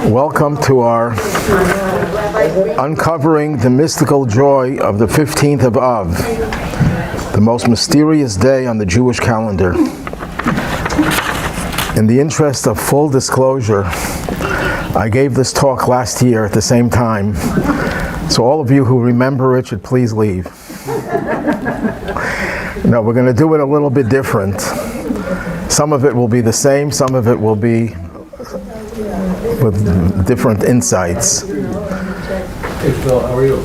Welcome to our Uncovering the Mystical Joy of the 15th of Av, the most mysterious day on the Jewish calendar. In the interest of full disclosure, I gave this talk last year at the same time, so all of you who remember it should please leave. No, we're going to do it a little bit different. Some of it will be the same, some of it will be with different insights. Hey Phil, how are you?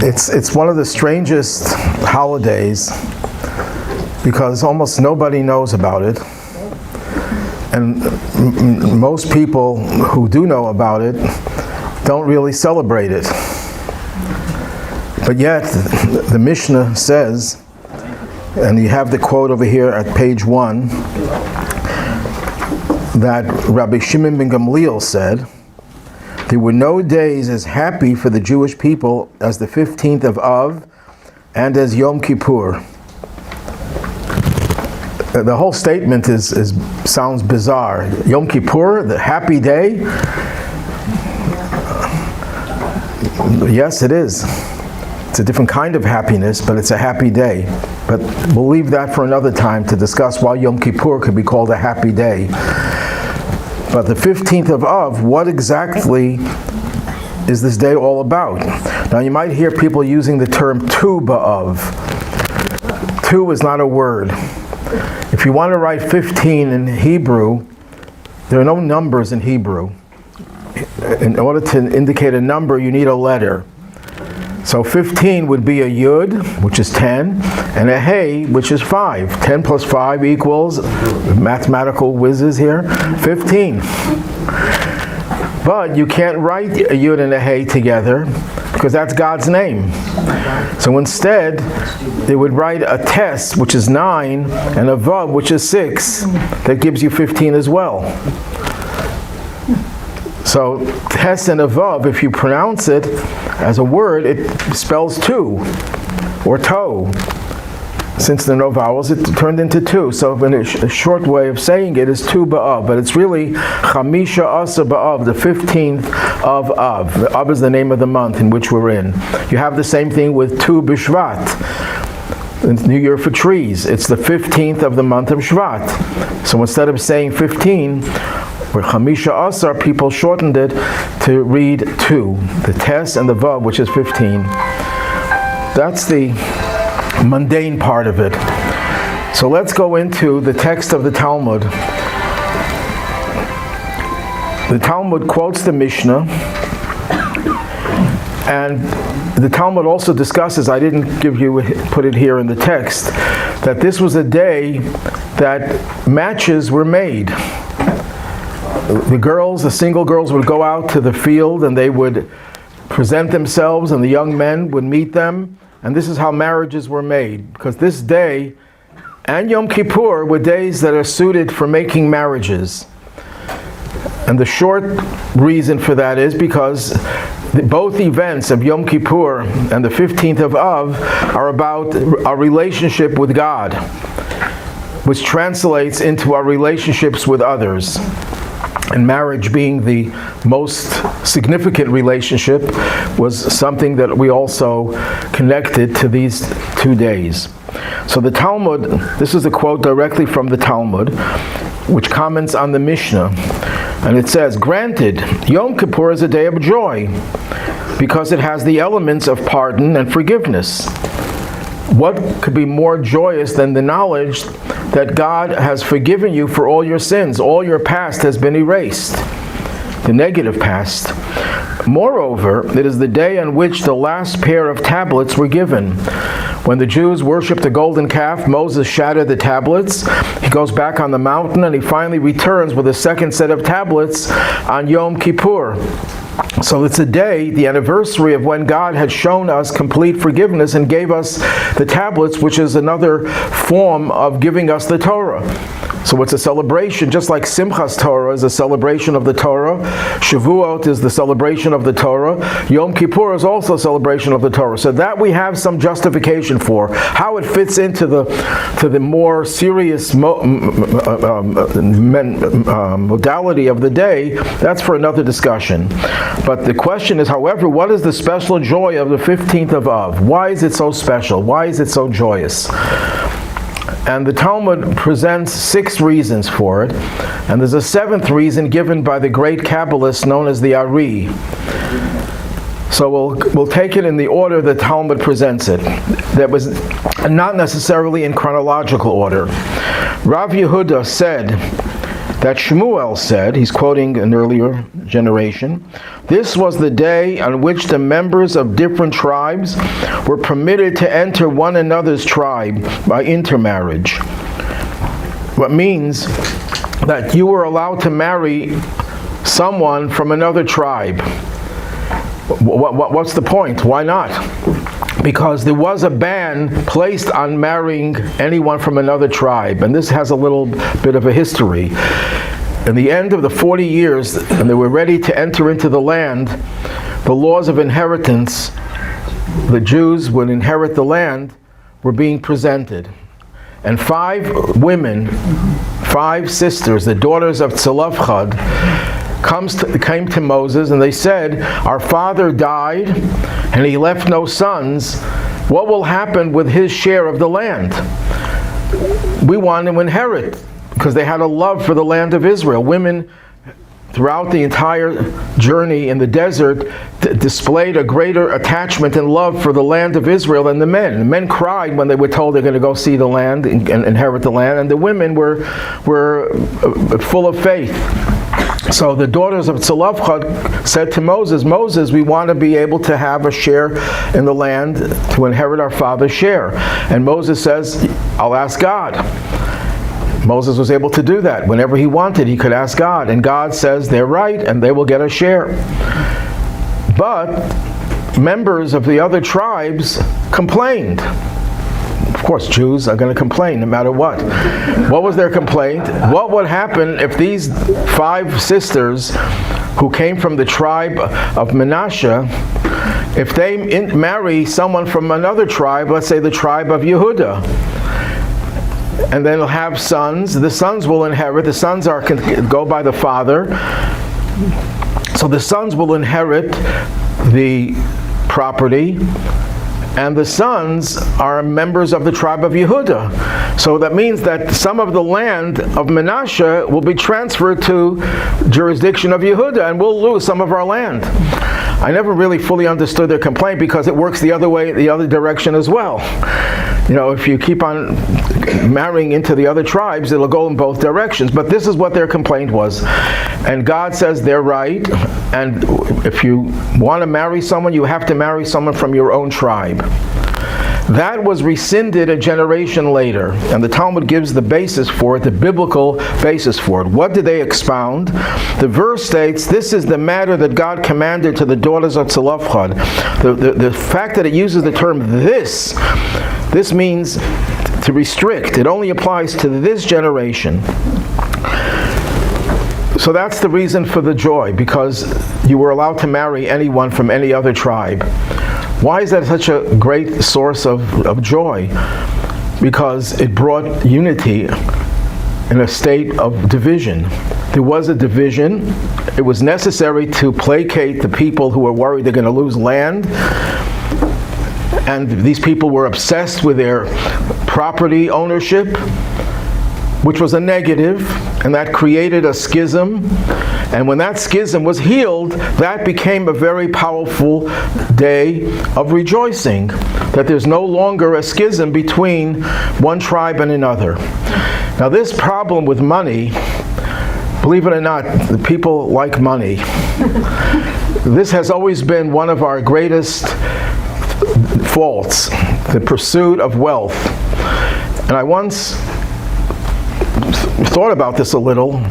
It's one of the strangest holidays because almost nobody knows about it, and most people who do know about it don't really celebrate it. But yet the Mishnah says, and you have the quote over here at page 1, that Rabbi Shimon ben Gamliel said, "There were no days as happy for the Jewish people as the 15th of Av and as Yom Kippur." The whole statement sounds bizarre. Yom Kippur, the happy day? Yes, it is. It's a different kind of happiness, but it's a happy day. But we'll leave that for another time to discuss why Yom Kippur could be called a happy day. But the 15th of Av, what exactly is this day all about? Now you might hear people using the term Tu B'Av. Tu is not a word. If you want to write 15 in Hebrew, there are no numbers in Hebrew. In order to indicate a number, you need a letter. So 15 would be a Yud, which is 10, and a Hey, which is 5. 10 plus 5 equals, mathematical whizzes here, 15. But you can't write a Yud and a Hey together because that's God's name. So instead, they would write a Tes, which is 9, and a Vav, which is 6. That gives you 15 as well. So Tes and a Vav, if you pronounce it as a word, it spells two, or toe. Since there are no vowels, it turned into two. So in a short way of saying it is Tu B'Av, but it's really Chamisha Asa B'Av, the 15th of Av. Av is the name of the month in which we're in. You have the same thing with Tu B'Shvat, New Year for trees. It's the 15th of the month of Shvat. So instead of saying 15, where Chamisha Asar, people shortened it to read 2, the Tes and the Vav, which is 15. That's the mundane part of it. So let's go into the text of the Talmud. The Talmud quotes the Mishnah, and the Talmud also discusses, I didn't put it here in the text, that this was a day that matches were made. The single girls would go out to the field and they would present themselves and the young men would meet them, and this is how marriages were made. Because this day and Yom Kippur were days that are suited for making marriages. And the short reason for that is because both events of Yom Kippur and the 15th of Av are about our relationship with God, which translates into our relationships with others. And marriage being the most significant relationship was something that we also connected to these 2 days. So the Talmud, this is a quote directly from the Talmud, which comments on the Mishnah. And it says, "Granted, Yom Kippur is a day of joy because it has the elements of pardon and forgiveness. What could be more joyous than the knowledge that God has forgiven you for all your sins? All your past has been erased, the negative past. Moreover, it is the day on which the last pair of tablets were given. When the Jews worshipped the golden calf, Moses shattered the tablets. He goes back on the mountain and he finally returns with a second set of tablets on Yom Kippur. So it's a day, the anniversary of when God had shown us complete forgiveness and gave us the tablets, which is another form of giving us the Torah. So it's a celebration, just like Simchas Torah is a celebration of the Torah. Shavuot is the celebration of the Torah. Yom Kippur is also a celebration of the Torah. So that we have some justification for. How it fits into the more serious modality of the day, that's for another discussion. But the question is, however, what is the special joy of the 15th of Av? Why is it so special? Why is it so joyous? And the Talmud presents 6 reasons for it. And there's a 7th reason given by the great Kabbalist known as the Ari. So we'll take it in the order the Talmud presents it. That was not necessarily in chronological order. Rav Yehuda said, that Shmuel said, he's quoting an earlier generation, this was the day on which the members of different tribes were permitted to enter one another's tribe by intermarriage. What means that you were allowed to marry someone from another tribe. What's the point? Why not? Because there was a ban placed on marrying anyone from another tribe, and this has a little bit of a history. In the end of the 40 years, and they were ready to enter into the land, the laws of inheritance, the Jews would inherit the land, were being presented. And 5 women, 5 sisters, the daughters of Tzalafchad, came to Moses and they said, our father died and he left no sons. What will happen with his share of the land? We want to inherit, because they had a love for the land of Israel. Women throughout the entire journey in the desert displayed a greater attachment and love for the land of Israel than the men. The men cried when they were told they're going to go see the land and inherit the land, and the women were full of faith. So the daughters of Tzalafchad said to Moses, Moses, we want to be able to have a share in the land to inherit our father's share. And Moses says, I'll ask God. Moses was able to do that. Whenever he wanted, he could ask God. And God says they're right and they will get a share. But members of the other tribes complained. Of course, Jews are going to complain no matter what. What was their complaint? What would happen if these 5 sisters who came from the tribe of Manasseh, if they marry someone from another tribe, let's say the tribe of Yehuda, and then they'll have sons, the sons will inherit, the sons go by the father, so the sons will inherit the property, and the sons are members of the tribe of Yehuda. So that means that some of the land of Manasseh will be transferred to jurisdiction of Yehuda, and we'll lose some of our land. I never really fully understood their complaint, because it works the other way, the other direction as well. You know, if you keep on marrying into the other tribes, it'll go in both directions. But this is what their complaint was. And God says they're right, and if you want to marry someone, you have to marry someone from your own tribe. That was rescinded a generation later, and the Talmud gives the basis for it, the biblical basis for it. What did they expound? The verse states, this is the matter that God commanded to the daughters of Tzalafchad. The fact that it uses the term this means to restrict. It only applies to this generation. So that's the reason for the joy, because you were allowed to marry anyone from any other tribe. Why is that such a great source of joy? Because it brought unity in a state of division. There was a division. It was necessary to placate the people who were worried they're going to lose land. And these people were obsessed with their property ownership, which was a negative, and that created a schism. And when that schism was healed, that became a very powerful day of rejoicing, that there's no longer a schism between one tribe and another. Now this problem with money, believe it or not, the people like money. This has always been one of our greatest faults, the pursuit of wealth. And I once thought about this a little.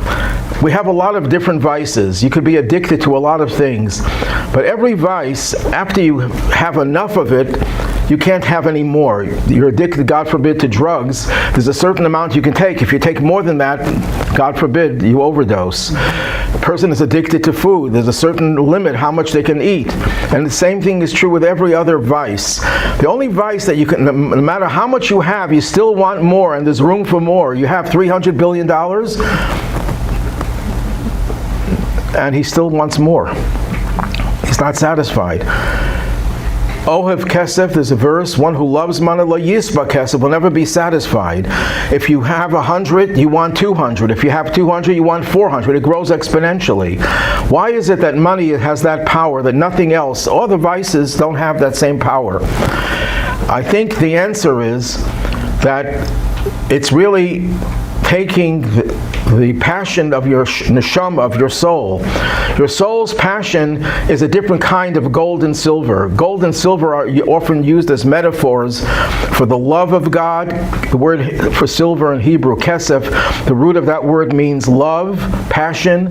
We have a lot of different vices. You could be addicted to a lot of things. But every vice, after you have enough of it, you can't have any more. You're addicted, God forbid, to drugs. There's a certain amount you can take. If you take more than that, God forbid, you overdose. A person is addicted to food. There's a certain limit how much they can eat. And the same thing is true with every other vice. The only vice that you can, no matter how much you have, you still want more, and there's room for more. You have $300 billion, and he still wants more. He's not satisfied. Ohev kesef, there's a verse, one who loves money, lo yisba kesef, will never be satisfied. If you have 100, you want 200. If you have 200, you want 400. It grows exponentially. Why is it that money has that power that nothing else, all the vices don't have that same power? I think the answer is that it's really taking the passion of your neshama, of your soul. Your soul's passion is a different kind of gold and silver. Gold and silver are often used as metaphors for the love of God. The word for silver in Hebrew, kesef, the root of that word means love, passion.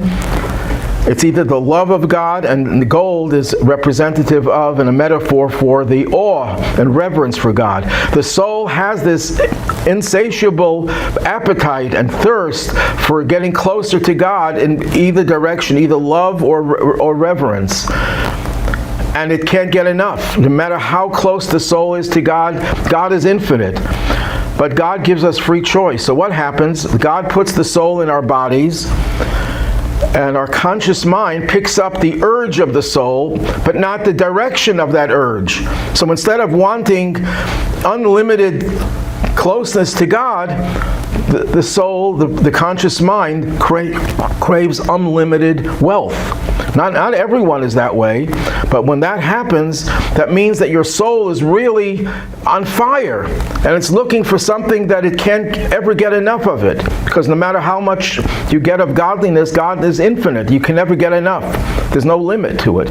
It's either the love of God, and the gold is representative of and a metaphor for the awe and reverence for God. The soul has this insatiable appetite and thirst for getting closer to God in either direction, either love or reverence. And it can't get enough. No matter how close the soul is to God, God is infinite. But God gives us free choice. So what happens? God puts the soul in our bodies, and our conscious mind picks up the urge of the soul, but not the direction of that urge. So instead of wanting unlimited closeness to God, the soul, the conscious mind craves unlimited wealth. Not everyone is that way, but when that happens, that means that your soul is really on fire, and it's looking for something that it can't ever get enough of it. Because no matter how much you get of godliness, God is infinite. You can never get enough. There's no limit to it.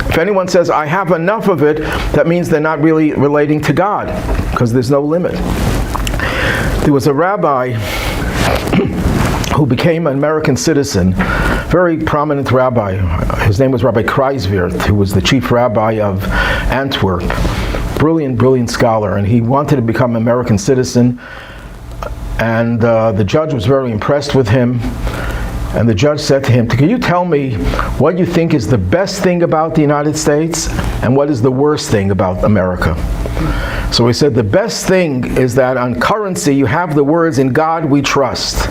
If anyone says, I have enough of it, that means they're not really relating to God, because there's no limit. There was a rabbi who became an American citizen, very prominent rabbi. His name was Rabbi Greenberg, who was the chief rabbi of Antwerp. Brilliant scholar, and he wanted to become an American citizen. And the judge was very impressed with him. And the judge said to him, can you tell me what you think is the best thing about the United States and what is the worst thing about America? So he said, the best thing is that on currency you have the words, in God we trust.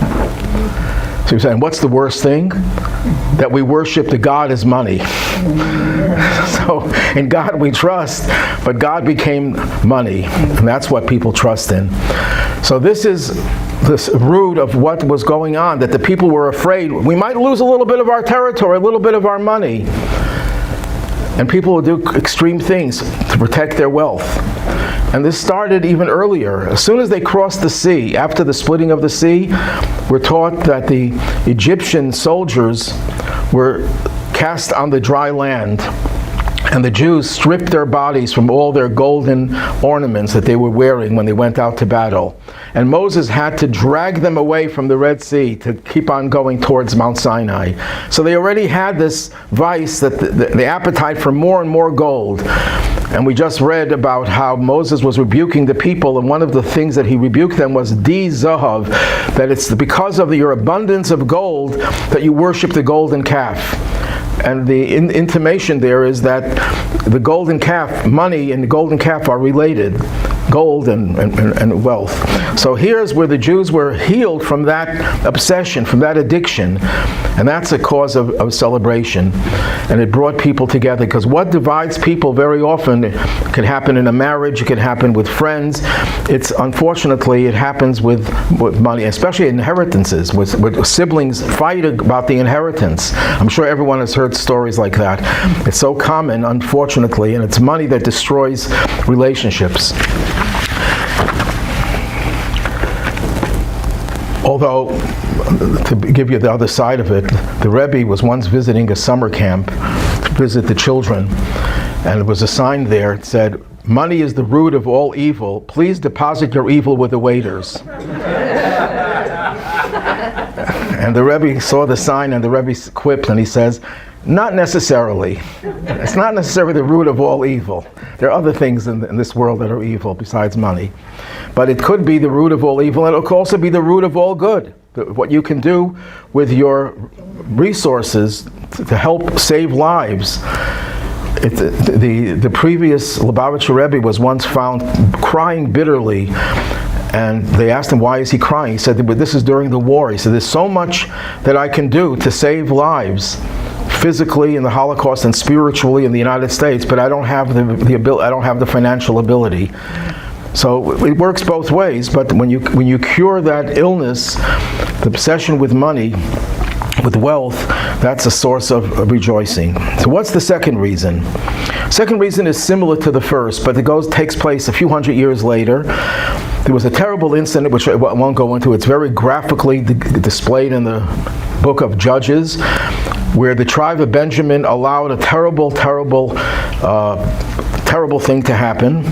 So he's saying, what's the worst thing? That we worship the God as money. So in God we trust, but God became money. And that's what people trust in. So this is this root of what was going on, that the people were afraid we might lose a little bit of our territory, a little bit of our money. And people will do extreme things to protect their wealth. And this started even earlier. As soon as they crossed the sea, after the splitting of the sea, we're taught that the Egyptian soldiers were cast on the dry land. And the Jews stripped their bodies from all their golden ornaments that they were wearing when they went out to battle. And Moses had to drag them away from the Red Sea to keep on going towards Mount Sinai. So they already had this vice, that the appetite for more and more gold. And we just read about how Moses was rebuking the people, and one of the things that he rebuked them was di zahav, that it's because of your abundance of gold that you worship the golden calf. And the intimation there is that the golden calf, money and the golden calf are related, gold and wealth. So here's where the Jews were healed from that obsession, from that addiction. And that's a cause of celebration. And it brought people together, because what divides people very often, it could happen in a marriage, it could happen with friends. Unfortunately, it happens with money, especially inheritances, with siblings fight about the inheritance. I'm sure everyone has heard stories like that. It's so common, unfortunately, and it's money that destroys relationships. Although, to give you the other side of it, the Rabbi was once visiting a summer camp to visit the children, and there was a sign there. It said, "Money is the root of all evil. Please deposit your evil with the waiters." And the Rebbe saw the sign, and the Rebbe quipped, and he says, not necessarily. It's not necessarily the root of all evil. There are other things in this world that are evil besides money. But it could be the root of all evil, and it could also be the root of all good. What you can do with your resources to help save lives. The previous Lubavitcher Rebbe was once found crying bitterly, and they asked him, why is he crying? He said, but this is during the war. He said, there's so much that I can do to save lives, physically in the Holocaust and spiritually in the United States, but I don't have the ability, I don't have the financial ability. So it works both ways, but when you cure that illness, the obsession with money, with wealth, that's a source of rejoicing. So what's the second reason? Second reason is similar to the first, but it takes place a few hundred years later. There was a terrible incident, which I won't go into. It's very graphically displayed in the book of Judges, where the tribe of Benjamin allowed a terrible thing to happen.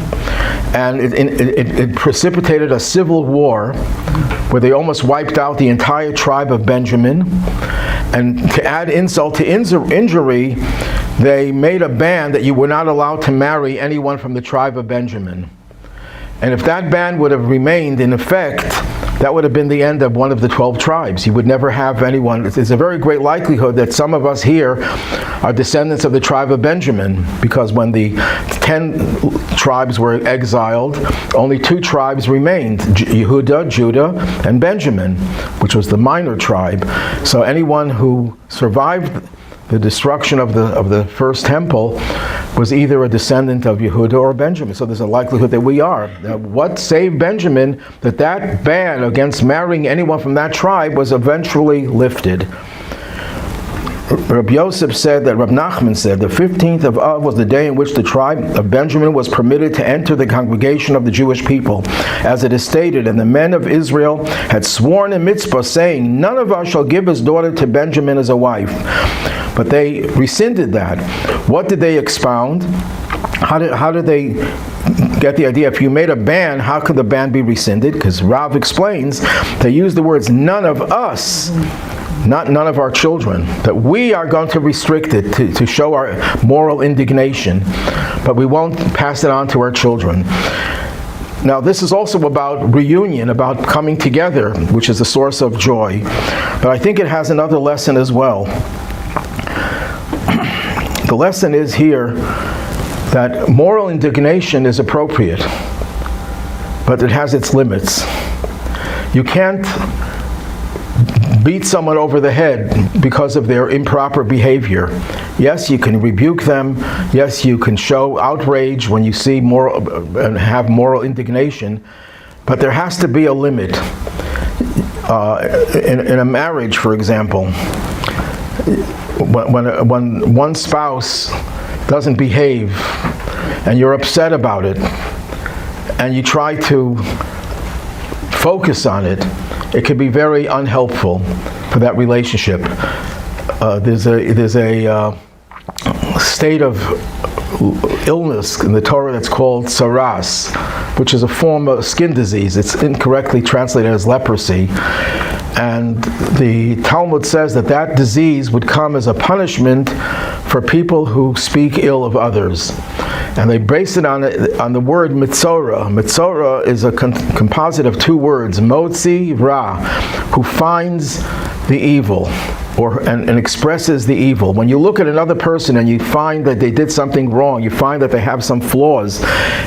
And it precipitated a civil war where they almost wiped out the entire tribe of Benjamin. And to add insult to injury, they made a ban that you were not allowed to marry anyone from the tribe of Benjamin. And if that ban would have remained in effect, that would have been the end of one of the 12 tribes. You would never have anyone. There's a very great likelihood that some of us here are descendants of the tribe of Benjamin, because when the 10 tribes were exiled, only 2 tribes remained, Yehuda, Judah, and Benjamin, which was the minor tribe. So anyone who survived the destruction of the first temple was either a descendant of Yehuda or Benjamin. So there's a likelihood that we are. Now, what saved Benjamin, that ban against marrying anyone from that tribe was eventually lifted. Rabbi Yosef said that Rab Nachman said the 15th of Av was the day in which the tribe of Benjamin was permitted to enter the congregation of the Jewish people. As it is stated, and the men of Israel had sworn in mitzvah, saying, none of us shall give his daughter to Benjamin as a wife. But they rescinded that. What did they expound? How did they get the idea? If you made a ban, how could the ban be rescinded? Because Rav explains, they use the words none of us, not none of our children, that we are going to restrict it to show our moral indignation, but we won't pass it on to our children. Now, this is also about reunion, about coming together, which is a source of joy. But I think it has another lesson as well. The lesson is here that moral indignation is appropriate, but it has its limits. You can't beat someone over the head because of their improper behavior. Yes, you can rebuke them. Yes, you can show outrage when you see moral and have moral indignation, but there has to be a limit. In a marriage, for example, when one spouse doesn't behave and you're upset about it and you try to focus on it, it can be very unhelpful for that relationship. There's a state of illness in the Torah that's called saras, which is a form of skin disease. It's incorrectly translated as leprosy. And the Talmud says that disease would come as a punishment for people who speak ill of others. And they base it on the word mitzora. Mitzora is a composite of 2 words, motzi ra, who finds the evil and expresses the evil. When you look at another person and you find that they did something wrong, you find that they have some flaws,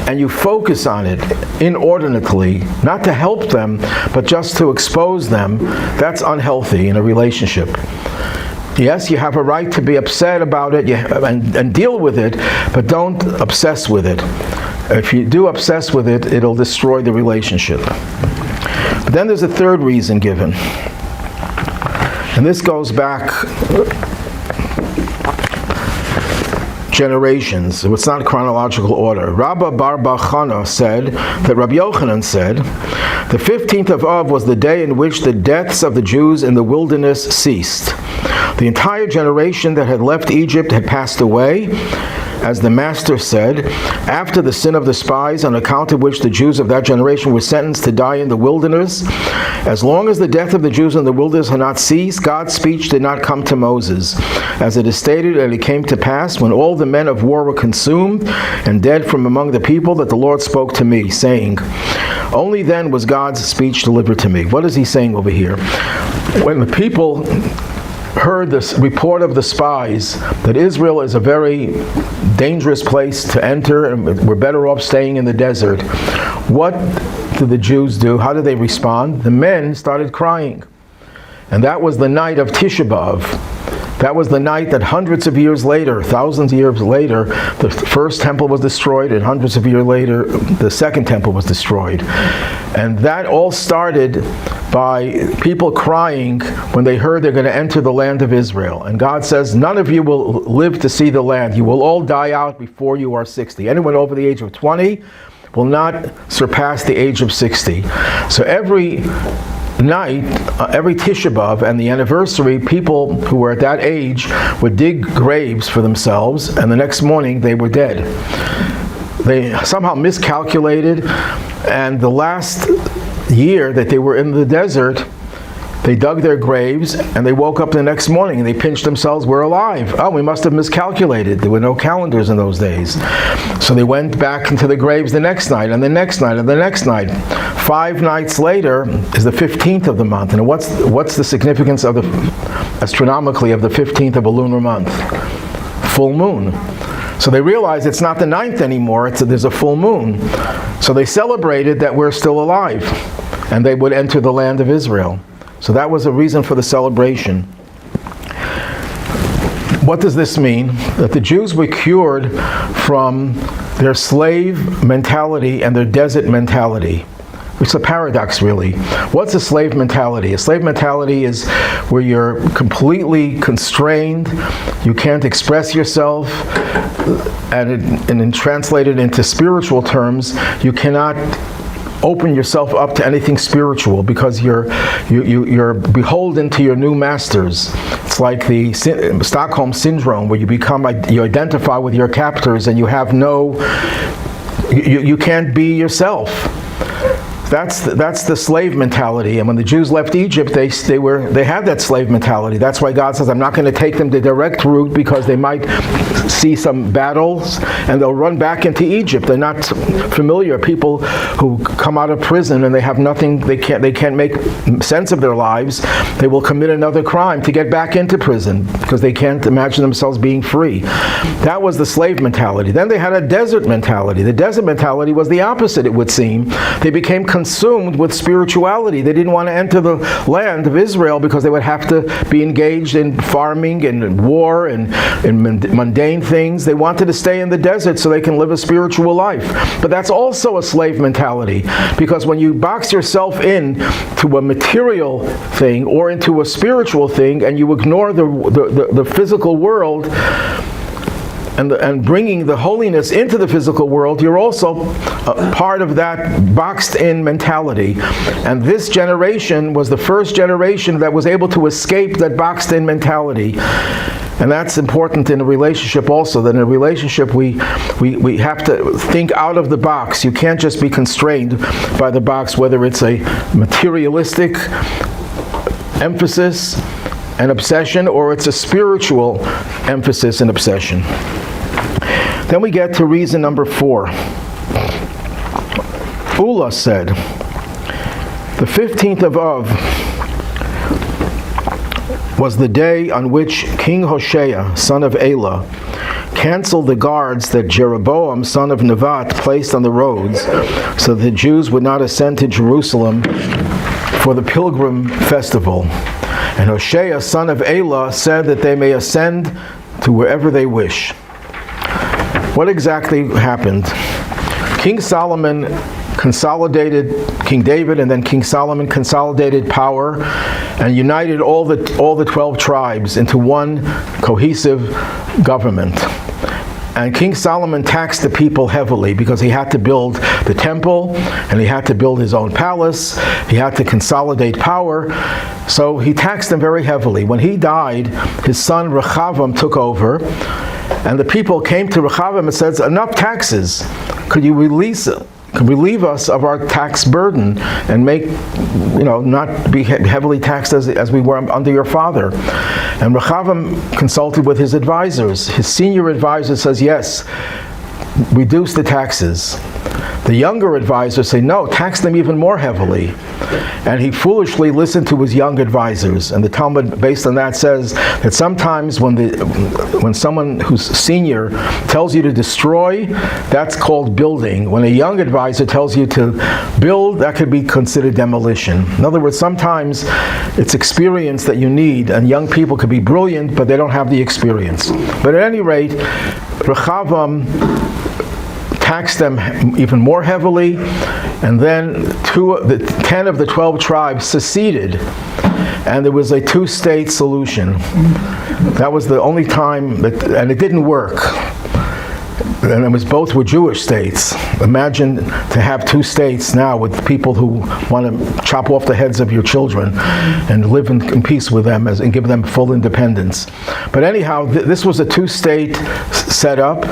and you focus on it inordinately, not to help them, but just to expose them, that's unhealthy in a relationship. Yes, you have a right to be upset about it and deal with it, but don't obsess with it. If you do obsess with it, it'll destroy the relationship. But then there's a third reason given. And this goes back generations. It's not chronological order. Rabbi Bar Chana said that Rabbi Yochanan said, the 15th of Av was the day in which the deaths of the Jews in the wilderness ceased. The entire generation that had left Egypt had passed away, as the Master said, after the sin of the spies, on account of which the Jews of that generation were sentenced to die in the wilderness, as long as the death of the Jews in the wilderness had not ceased, God's speech did not come to Moses. As it is stated, and it came to pass, when all the men of war were consumed and dead from among the people, that the Lord spoke to me, saying, only then was God's speech delivered to me. What is he saying over here? When the people heard this report of the spies that Israel is a very dangerous place to enter and we're better off staying in the desert, what did the Jews do? How did they respond? The men started crying. And that was the night of Tisha B'Av. That was the night that hundreds of years later, thousands of years later, the first temple was destroyed, and hundreds of years later, the second temple was destroyed. And that all started by people crying when they heard they're going to enter the land of Israel. And God says, none of you will live to see the land. You will all die out before you are 60. Anyone over the age of 20 will not surpass the age of 60. So every night, every Tisha B'Av and the anniversary, people who were at that age would dig graves for themselves, and the next morning they were dead. They somehow miscalculated, and the last year that they were in the desert, they dug their graves, and they woke up the next morning and they pinched themselves, we're alive. Oh, we must have miscalculated. There were no calendars in those days. So they went back into the graves the next night, and the next night, and the next night. 5 nights later is the 15th of the month. And what's the significance of astronomically of the 15th of a lunar month? Full moon. So they realized it's not the 9th anymore, there's a full moon. So they celebrated that we're still alive, and they would enter the land of Israel. So that was a reason for the celebration. What does this mean? That the Jews were cured from their slave mentality and their desert mentality. It's a paradox, really. What's a slave mentality? A slave mentality is where you're completely constrained, you can't express yourself, and translated into spiritual terms, you cannot open yourself up to anything spiritual because you're beholden to your new masters. It's like the Stockholm syndrome, where you identify with your captors and you have you can't be yourself. That's the slave mentality. And when the Jews left Egypt, they had that slave mentality. That's why God says, I'm not going to take them the direct route, because they might see some battles and they'll run back into Egypt. They're not familiar. People who come out of prison and they have nothing, they can't make sense of their lives, they will commit another crime to get back into prison because they can't imagine themselves being free. That was the slave mentality. Then they had a desert mentality. The desert mentality was the opposite, it would seem. They became consumed with spirituality. They didn't want to enter the land of Israel because they would have to be engaged in farming and in war and in mundane things. They wanted to stay in the desert so they can live a spiritual life. But that's also a slave mentality, because when you box yourself in to a material thing or into a spiritual thing and you ignore the physical world, and bringing the holiness into the physical world, you're also part of that boxed-in mentality. And this generation was the first generation that was able to escape that boxed-in mentality. And that's important in a relationship also, that in a relationship we have to think out of the box. You can't just be constrained by the box, whether it's a materialistic emphasis and obsession, or it's a spiritual emphasis and obsession. Then we get to reason number 4. Ula said, the 15th of Av was the day on which King Hoshea, son of Elah, canceled the guards that Jeroboam, son of Nevat, placed on the roads, so that the Jews would not ascend to Jerusalem for the pilgrim festival. And Hoshea, son of Elah, said that they may ascend to wherever they wish. What exactly happened? King Solomon consolidated, King David and then King Solomon consolidated power and united all the 12 tribes into one cohesive government. And King Solomon taxed the people heavily because he had to build the temple and he had to build his own palace. He had to consolidate power. So he taxed them very heavily. When he died, his son Rechavam took over, And the people came to Rechavim and said, enough taxes. Could you relieve us of our tax burden and make, not be heavily taxed as we were under your father? And Rechavim consulted with his advisors. His senior advisor says, yes, reduce the taxes. The younger advisors say, no, tax them even more heavily. And he foolishly listened to his young advisors. And the Talmud, based on that, says that sometimes when someone who's senior tells you to destroy, that's called building. When a young advisor tells you to build, that could be considered demolition. In other words, sometimes it's experience that you need, and young people could be brilliant, but they don't have the experience. But at any rate, Rechavam taxed them even more heavily, and then 10 of the 12 tribes seceded, and there was a two-state solution. That was the only time and it didn't work. And it was both were Jewish states. Imagine to have two states now with people who want to chop off the heads of your children and live in peace with them and give them full independence. But anyhow, this was a two-state setup.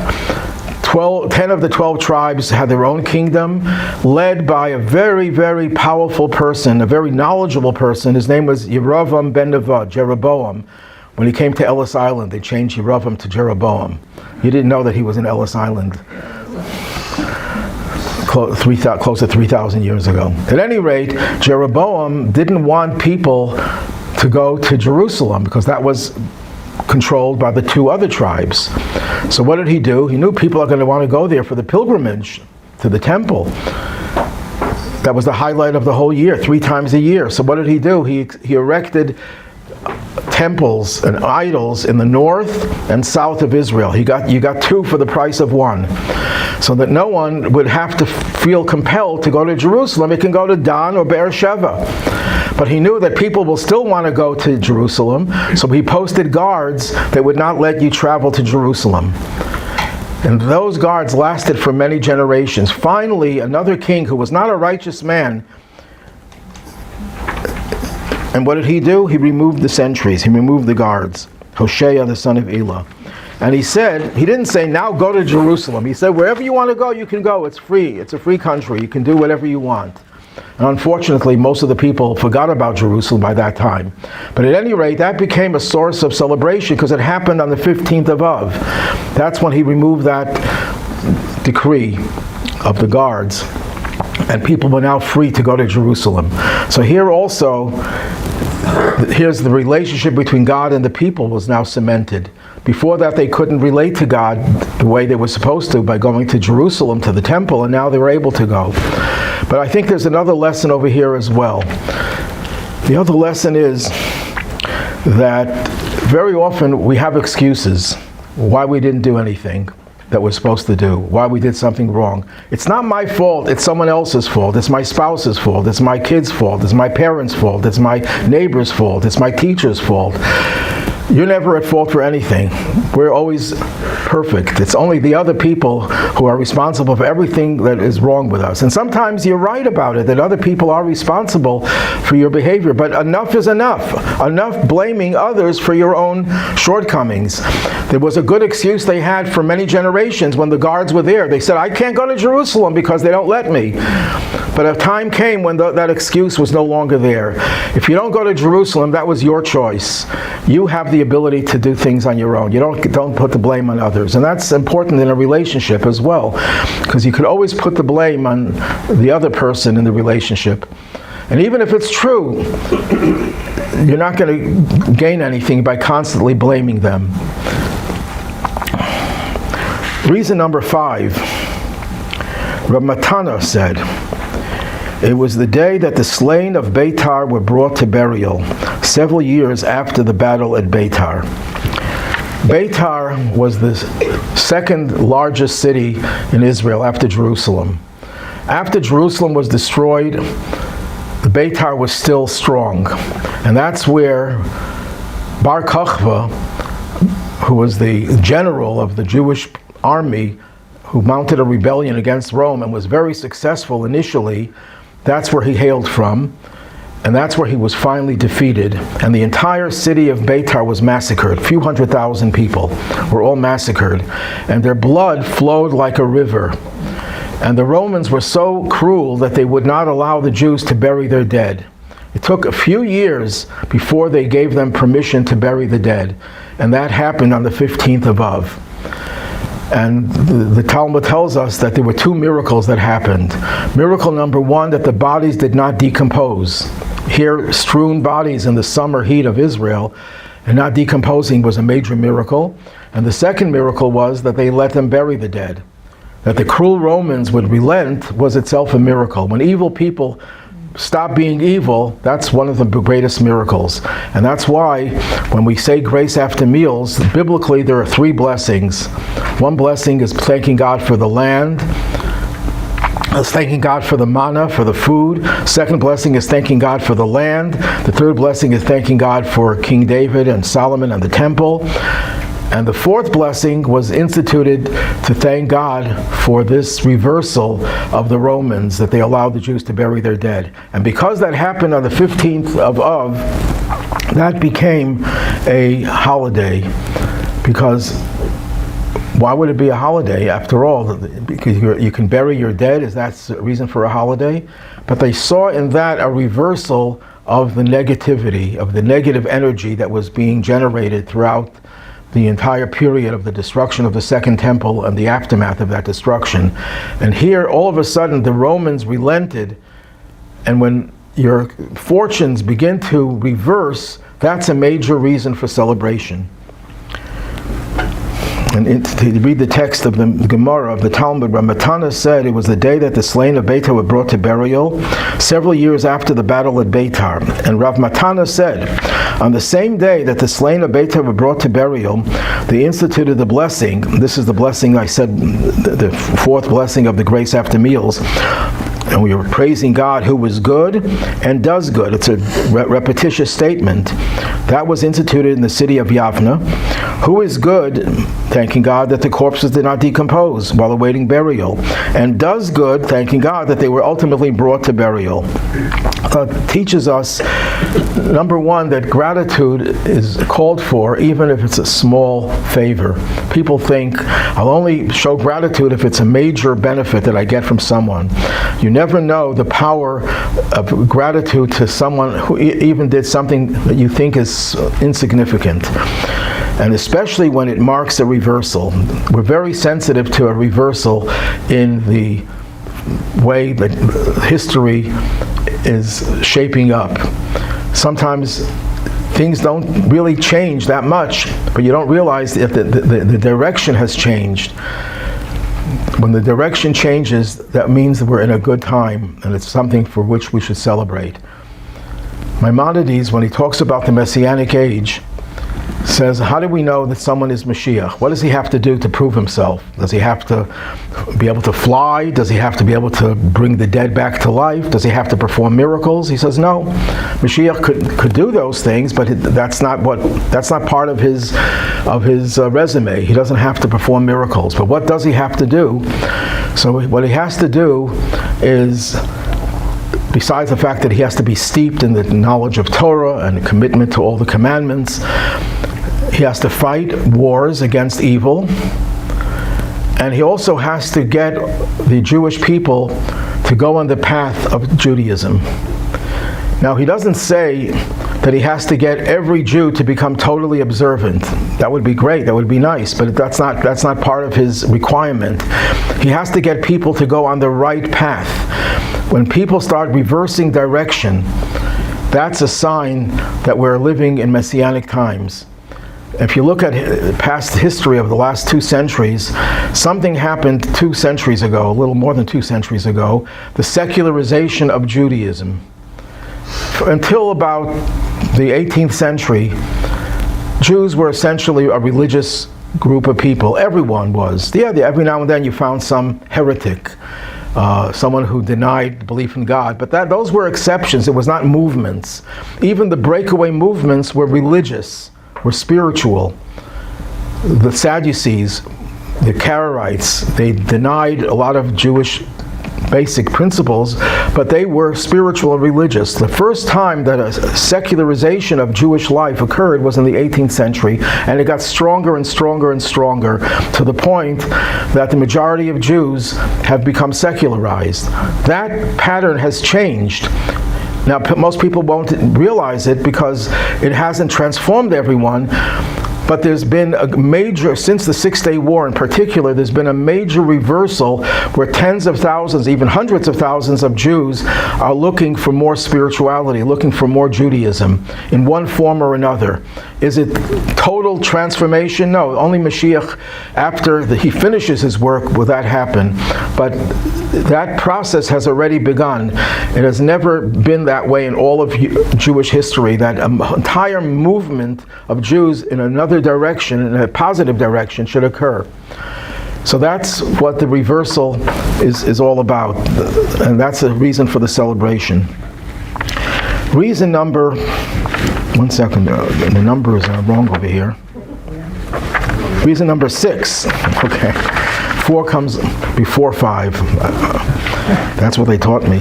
10 of the 12 tribes had their own kingdom, led by a very, very powerful person, a very knowledgeable person. His name was Yeravam ben Nevat, Jeroboam. When he came to Ellis Island, they changed Yeravam to Jeroboam. You didn't know that he was in Ellis Island close to 3,000 years ago. At any rate, Jeroboam didn't want people to go to Jerusalem because that was controlled by the two other tribes. So what did he do? He knew people are going to want to go there for the pilgrimage to the temple. That was the highlight of the whole year, 3 times a year. So what did he do? He erected temples and idols in the north and south of Israel. You got 2 for the price of 1. So that no one would have to feel compelled to go to Jerusalem. It can go to Dan or Beersheba. But he knew that people will still want to go to Jerusalem, so he posted guards that would not let you travel to Jerusalem. And those guards lasted for many generations. Finally, another king who was not a righteous man, and what did he do? He removed the sentries, he removed the guards. Hoshea, the son of Elah. And he didn't say, now go to Jerusalem. He said, wherever you want to go, you can go. It's free. It's a free country. You can do whatever you want. And unfortunately, most of the people forgot about Jerusalem by that time. But at any rate, that became a source of celebration because it happened on the 15th of Av. That's when he removed that decree of the guards. And people were now free to go to Jerusalem. So here also, here's the relationship between God and the people was now cemented. Before that, they couldn't relate to God the way they were supposed to by going to Jerusalem, to the temple, and now they were able to go. But I think there's another lesson over here as well. The other lesson is that very often we have excuses why we didn't do anything that we're supposed to do, why we did something wrong. It's not my fault, it's someone else's fault. It's my spouse's fault, it's my kid's fault, it's my parents' fault, it's my neighbor's fault, it's my teacher's fault. You're never at fault for anything. We're always perfect. It's only the other people who are responsible for everything that is wrong with us. And sometimes you're right about it, that other people are responsible for your behavior. But enough is enough. Enough blaming others for your own shortcomings. There was a good excuse they had for many generations when the guards were there. They said, I can't go to Jerusalem because they don't let me. But a time came when that excuse was no longer there. If you don't go to Jerusalem, that was your choice. You have the ability to do things on your own. You don't put the blame on others. And that's important in a relationship as well, because you could always put the blame on the other person in the relationship. And even if it's true, you're not going to gain anything by constantly blaming them. Reason number 5. Rav Matana said, it was the day that the slain of Beitar were brought to burial, several years after the battle at Beitar. Beitar was the second largest city in Israel after Jerusalem. After Jerusalem was destroyed, the Beitar was still strong. And that's where Bar Kokhba, who was the general of the Jewish army, who mounted a rebellion against Rome and was very successful initially, that's where he hailed from. And that's where he was finally defeated. And the entire city of Beitar was massacred. A few 100,000 people were all massacred. And their blood flowed like a river. And the Romans were so cruel that they would not allow the Jews to bury their dead. It took a few years before they gave them permission to bury the dead. And that happened on the 15th of Av. And the Talmud tells us that there were two miracles that happened. Miracle number one, that the bodies did not decompose. Here, strewn bodies in the summer heat of Israel and not decomposing was a major miracle. And the second miracle was that they let them bury the dead. That the cruel Romans would relent was itself a miracle. When evil people stop being evil, that's one of the greatest miracles. And that's why when we say grace after meals, biblically there are three blessings. One blessing is thanking God for the land. It's thanking God for the manna, for the food. Second blessing is thanking God for the land. The third blessing is thanking God for King David and Solomon and the temple. And the fourth blessing was instituted to thank God for this reversal of the Romans, that they allowed the Jews to bury their dead. And because that happened on the 15th of Av, that became a holiday. Because why would it be a holiday after all? Because you can bury your dead, is that a reason for a holiday? But they saw in that a reversal of the negativity, of the negative energy that was being generated throughout the entire period of the destruction of the Second Temple and the aftermath of that destruction. And here, all of a sudden, the Romans relented, and when your fortunes begin to reverse, that's a major reason for celebration. And to read the text of the Gemara of the Talmud, Ramatana said it was the day that the slain of Beitar were brought to burial, several years after the battle at Beitar. And Rav Matana said, on the same day that the slain of Beitar were brought to burial, they instituted the blessing. This is the blessing I said, the fourth blessing of the grace after meals. And we were praising God who is good and does good. It's a repetitious statement. That was instituted in the city of Yavna. Who is good, thanking God that the corpses did not decompose while awaiting burial. And does good, thanking God that they were ultimately brought to burial. Teaches us, number one, that gratitude is called for even if it's a small favor. People think, I'll only show gratitude if it's a major benefit that I get from someone. You never know the power of gratitude to someone who even did something that you think is insignificant. And especially when it marks a reversal. We're very sensitive to a reversal in the way that history is shaping up. Sometimes things don't really change that much, but you don't realize if the direction has changed. When the direction changes, that means that we're in a good time, and it's something for which we should celebrate. Maimonides, when he talks about the Messianic age, says, how do we know that someone is Mashiach? What does he have to do to prove himself? Does he have to be able to fly? Does he have to be able to bring the dead back to life? Does he have to perform miracles? He says, no. Mashiach could do those things, but that's not part of his resume. He doesn't have to perform miracles. But what does he have to do? So what he has to do is, besides the fact that he has to be steeped in the knowledge of Torah and a commitment to all the commandments, he has to fight wars against evil, and he also has to get the Jewish people to go on the path of Judaism. Now, he doesn't say that he has to get every Jew to become totally observant. That would be great, that would be nice, but that's not part of his requirement. He has to get people to go on the right path. When people start reversing direction, that's a sign that we're living in Messianic times. If you look at past history of the last 2 centuries, something happened 2 centuries ago, a little more than 2 centuries ago, the secularization of Judaism. Until about the 18th century, Jews were essentially a religious group of people. Everyone was. Yeah, every now and then you found some heretic, someone who denied belief in God, but those were exceptions. It was not movements. Even the breakaway movements were religious, were spiritual. The Sadducees, the Karaites, they denied a lot of Jewish basic principles, but they were spiritual and religious. The first time that a secularization of Jewish life occurred was in the 18th century, and it got stronger and stronger and stronger to the point that the majority of Jews have become secularized. That pattern has changed. Now, most people won't realize it because it hasn't transformed everyone, but there's been a major, since the Six-Day War in particular, there's been a major reversal where tens of thousands, even hundreds of thousands of Jews are looking for more spirituality, looking for more Judaism in one form or another. Is it total transformation? No, only Mashiach, after he finishes his work, will that happen. But that process has already begun. It has never been that way in all of Jewish history, that an entire movement of Jews in another direction, in a positive direction, should occur. So that's what the reversal is all about, and that's a reason for the celebration. Reason number, one second, the number is wrong over here. Reason number 6, okay. 4 comes before 5. That's what they taught me.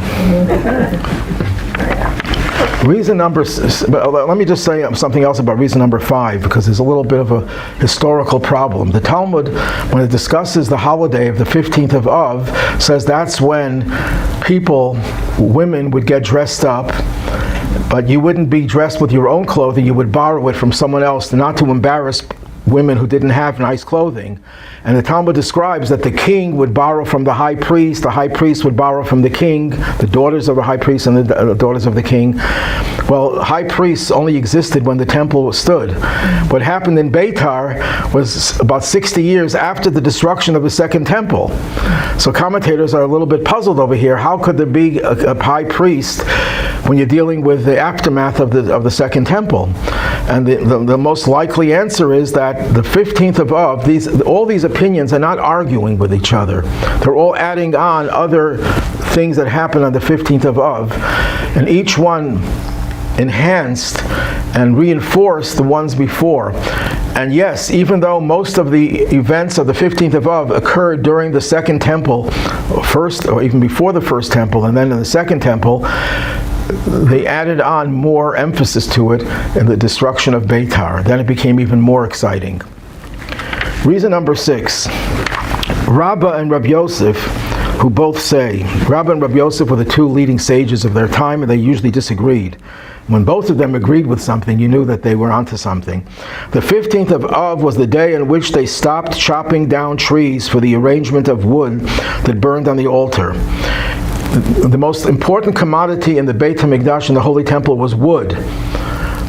Reason number, let me just say something else about reason number 5, because there's a little bit of a historical problem. The Talmud, when it discusses the holiday of the 15th of Av, says that's when women would get dressed up, but you wouldn't be dressed with your own clothing, you would borrow it from someone else, not to embarrass women who didn't have nice clothing. And the Talmud describes that the king would borrow from the high priest would borrow from the king, the daughters of the high priest and the daughters of the king. Well, high priests only existed when the temple stood. What happened in Beitar was about 60 years after the destruction of the second temple. So commentators are a little bit puzzled over here. How could there be a high priest when you're dealing with the aftermath of the second temple? And the most likely answer is that the 15th of Av, all these opinions are not arguing with each other. They're all adding on other things that happen on the 15th of Av, and each one enhanced and reinforced the ones before. And yes, even though most of the events of the 15th of Av occurred during the second temple, first or even before the first temple, and then in the second temple, they added on more emphasis to it in the destruction of Beitar. Then it became even more exciting. Reason number 6. Rabbi and Rabbi Yosef, who both say, Rabbi and Rabbi Yosef were the two leading sages of their time, and they usually disagreed. When both of them agreed with something, you knew that they were onto something. The 15th of Av was the day in which they stopped chopping down trees for the arrangement of wood that burned on the altar. The most important commodity in the Beit HaMikdash, in the Holy Temple, was wood,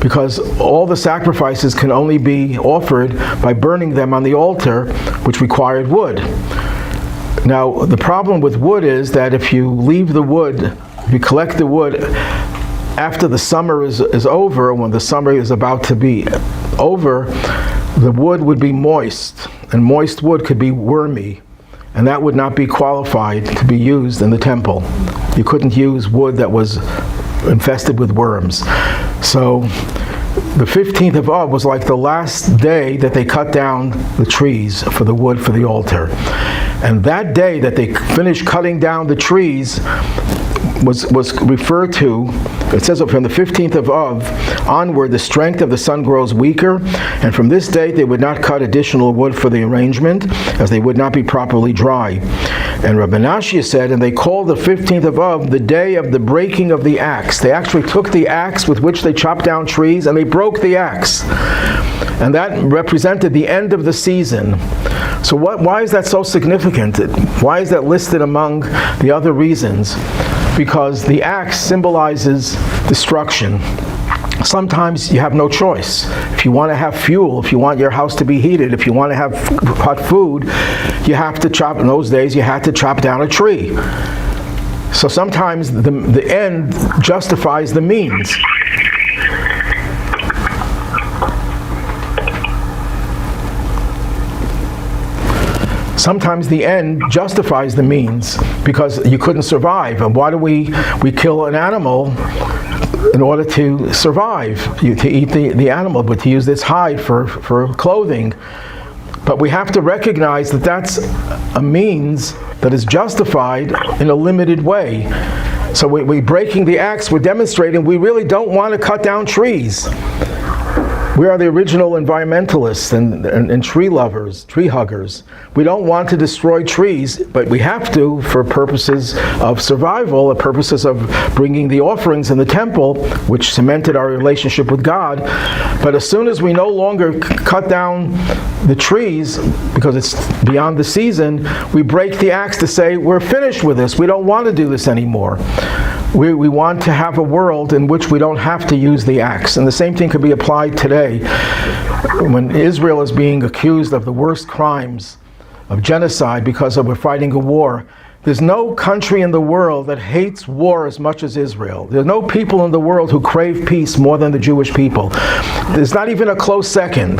because all the sacrifices can only be offered by burning them on the altar, which required wood. Now, the problem with wood is that if you leave the wood, if you collect the wood after the summer is over, when the summer is about to be over, the wood would be moist, and moist wood could be wormy. And that would not be qualified to be used in the temple. You couldn't use wood that was infested with worms. So the 15th of Av was like the last day that they cut down the trees for the wood for the altar. And that day that they finished cutting down the trees was referred to, it says from the 15th of Av onward, the strength of the sun grows weaker, and from this date they would not cut additional wood for the arrangement, as they would not be properly dry. And Rabbi Nashia said, and they called the 15th of Av the day of the breaking of the axe. They actually took the axe with which they chopped down trees, and they broke the axe. And that represented the end of the season. So why is that so significant? Why is that listed among the other reasons? Because the axe symbolizes destruction. Sometimes you have no choice. If you want to have fuel, if you want your house to be heated, if you want to have hot food, you have to chop. In those days, you had to chop down a tree. So sometimes the end justifies the means. Sometimes the end justifies the means, because you couldn't survive. And why do we kill an animal? In order to survive, to eat the animal, but to use its hide for clothing. But we have to recognize that that's a means that is justified in a limited way. So we're breaking the axe, we're demonstrating we really don't want to cut down trees. We are the original environmentalists and tree lovers, tree huggers. We don't want to destroy trees, but we have to for purposes of survival, and purposes of bringing the offerings in the temple, which cemented our relationship with God. But as soon as we no longer cut down the trees, because it's beyond the season, we break the axe to say, we're finished with this. We don't want to do this anymore. We want to have a world in which we don't have to use the axe. And the same thing could be applied today. When Israel is being accused of the worst crimes of genocide because we're fighting a war, there's no country in the world that hates war as much as Israel. There's no people in the world who crave peace more than the Jewish people. There's not even a close second.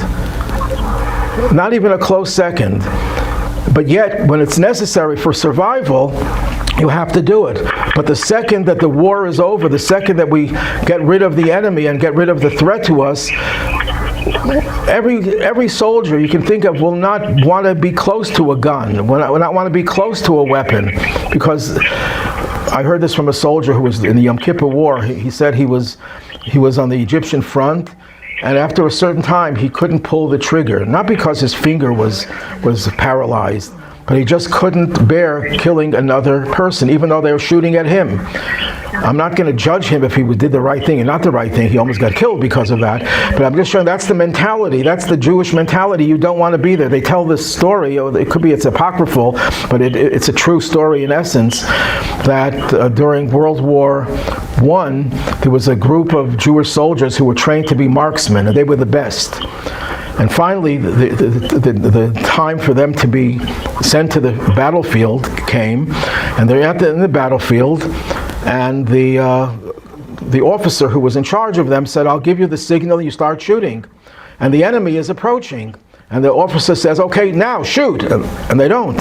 Not even a close second. But yet, when it's necessary for survival, you have to do it. But the second that the war is over, the second that we get rid of the enemy and get rid of the threat to us, every soldier you can think of will not want to be close to a gun, will not want to be close to a weapon. Because I heard this from a soldier who was in the Yom Kippur War. He said he was on the Egyptian front, and after a certain time he couldn't pull the trigger, not because his finger was paralyzed, but he just couldn't bear killing another person, even though they were shooting at him. I'm not going to judge him if he did the right thing and not the right thing. He almost got killed because of that. But I'm just showing that's the mentality. That's the Jewish mentality. You don't want to be there. They tell this story. It could be it's apocryphal, but it's a true story in essence, that during World War I, there was a group of Jewish soldiers who were trained to be marksmen, and they were the best. And finally, the time for them to be sent to the battlefield came, and they're in the battlefield, and the officer who was in charge of them said, I'll give you the signal, you start shooting. And the enemy is approaching. And the officer says, okay, now shoot. And they don't.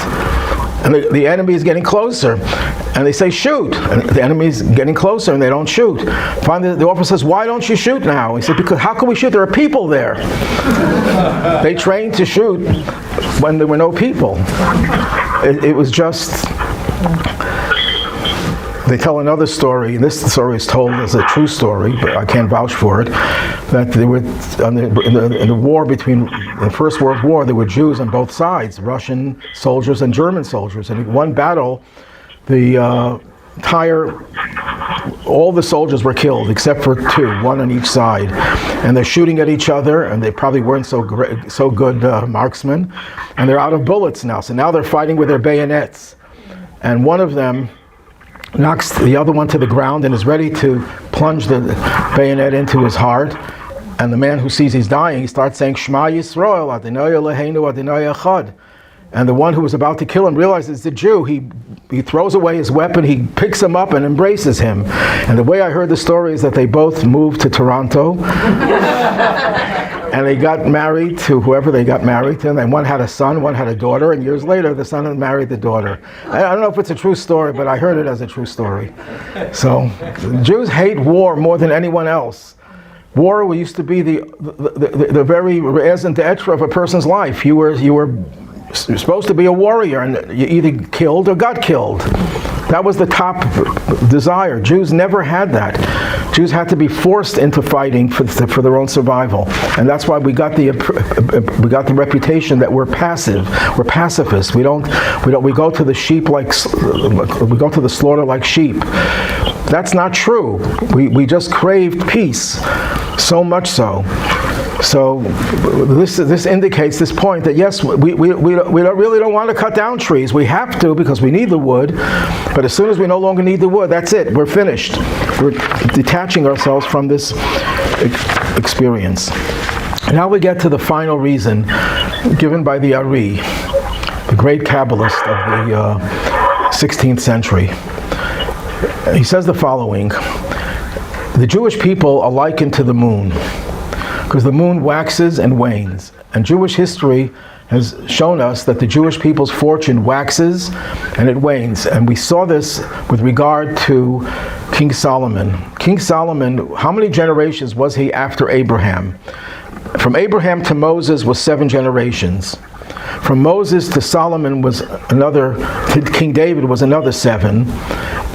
And the enemy is getting closer. And they say, shoot. And the enemy is getting closer, and they don't shoot. Finally, the officer says, why don't you shoot now? He said, because how can we shoot? There are people there. They trained to shoot when there were no people. It was just... They tell another story, and this story is told as a true story, but I can't vouch for it, that they were in the war between the First World War, there were Jews on both sides, Russian soldiers and German soldiers. And in one battle, all the soldiers were killed except for two, one on each side. And they're shooting at each other, and they probably weren't so good marksmen, and they're out of bullets now. So now they're fighting with their bayonets. And one of them knocks the other one to the ground and is ready to plunge the bayonet into his heart. And the man who sees he's dying, he starts saying, Shema Yisrael, Adonai Eloheinu, Adonai Echad. And the one who was about to kill him realizes it's a Jew. He throws away his weapon, he picks him up and embraces him. And the way I heard the story is that they both moved to Toronto. And they got married to whoever they got married to, and one had a son, one had a daughter, and years later the son had married the daughter. I don't know if it's a true story, but I heard it as a true story. So, Jews hate war more than anyone else. War used to be the very raison d'etre of a person's life. You were supposed to be a warrior, and you either killed or got killed. That was the top desire. Jews never had that. Jews had to be forced into fighting for their own survival, and that's why we got the reputation that we're passive. We're pacifists. We go to the sheep we go to the slaughter like sheep. That's not true. We just craved peace, so much so. So this indicates this point that yes, we really don't want to cut down trees. We have to because we need the wood, but as soon as we no longer need the wood, that's it. We're finished. We're detaching ourselves from this experience. Now we get to the final reason given by the Ari, the great Kabbalist of the 16th century. He says the following: the Jewish people are likened to the moon, because the moon waxes and wanes. And Jewish history has shown us that the Jewish people's fortune waxes and it wanes. And we saw this with regard to King Solomon. King Solomon, how many generations was he after Abraham? From Abraham to Moses was 7 generations. From Moses to Solomon was another, to King David was another 7,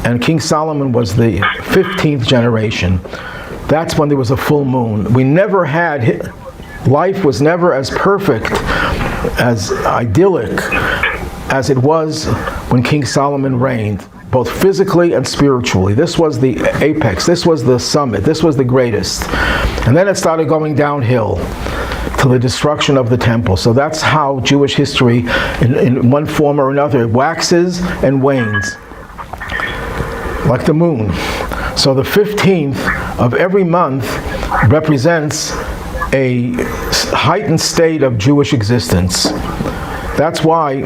and King Solomon was the 15th generation. That's when there was a full moon. We never had, life was never as perfect, as idyllic as it was when King Solomon reigned, both physically and spiritually. This was the apex, this was the summit, this was the greatest. And then it started going downhill to the destruction of the temple. So that's how Jewish history, in one form or another, waxes and wanes, like the moon. So the 15th of every month represents a heightened state of Jewish existence. That's why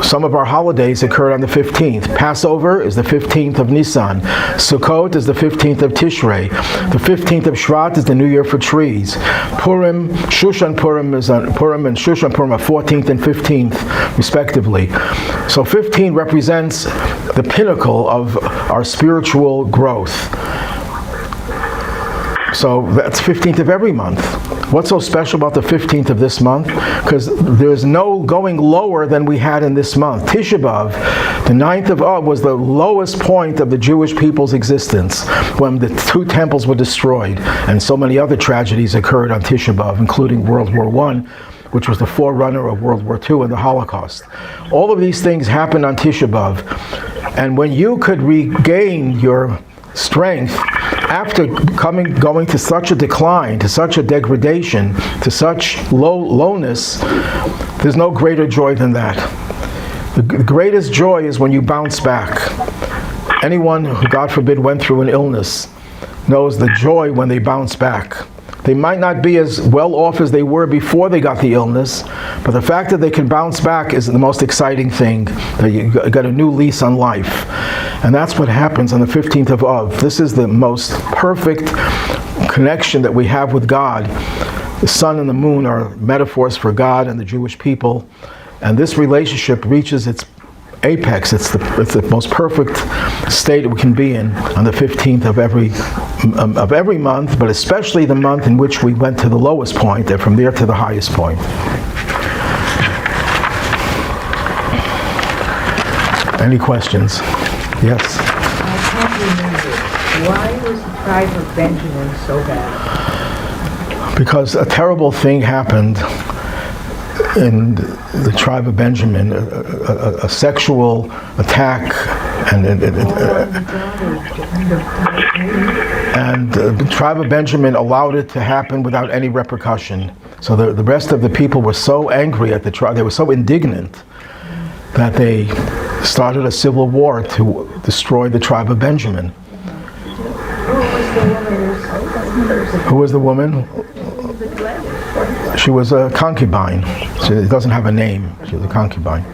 some of our holidays occurred on the 15th. Passover is the 15th of Nisan. Sukkot is the 15th of Tishrei. The 15th of Shvat is the New Year for trees. Purim, Shushan Purim is on Purim, and Shushan Purim are 14th and 15th, respectively. So 15 represents the pinnacle of our spiritual growth. So that's 15th of every month. What's so special about the 15th of this month? Because there's no going lower than we had in this month. Tisha B'Av, the 9th of Av, was the lowest point of the Jewish people's existence when the 2 temples were destroyed, and so many other tragedies occurred on Tisha B'Av, including World War I, which was the forerunner of World War II and the Holocaust. All of these things happened on Tisha B'Av, and when you could regain your strength after going to such a decline, to such a degradation, to such lowness, there's no greater joy than that. The greatest joy is when you bounce back. Anyone who, God forbid, went through an illness knows the joy when they bounce back. They might not be as well off as they were before they got the illness, but the fact that they can bounce back is the most exciting thing. That you got a new lease on life. And that's what happens on the 15th of Av. This is the most perfect connection that we have with God. The sun and the moon are metaphors for God and the Jewish people. And this relationship reaches its apex. It's the most perfect state we can be in on the 15th of every month, but especially the month in which we went to the lowest point and from there to the highest point. Any questions? Yes? I can't remember. Why was the tribe of Benjamin so bad? Because a terrible thing happened in the tribe of Benjamin, a sexual attack, and the tribe of Benjamin allowed it to happen without any repercussion. So the rest of the people were so angry at the tribe, they were so indignant that they started a civil war to destroy the tribe of Benjamin. Who was the woman? She was a concubine. She doesn't have a name. She was a concubine.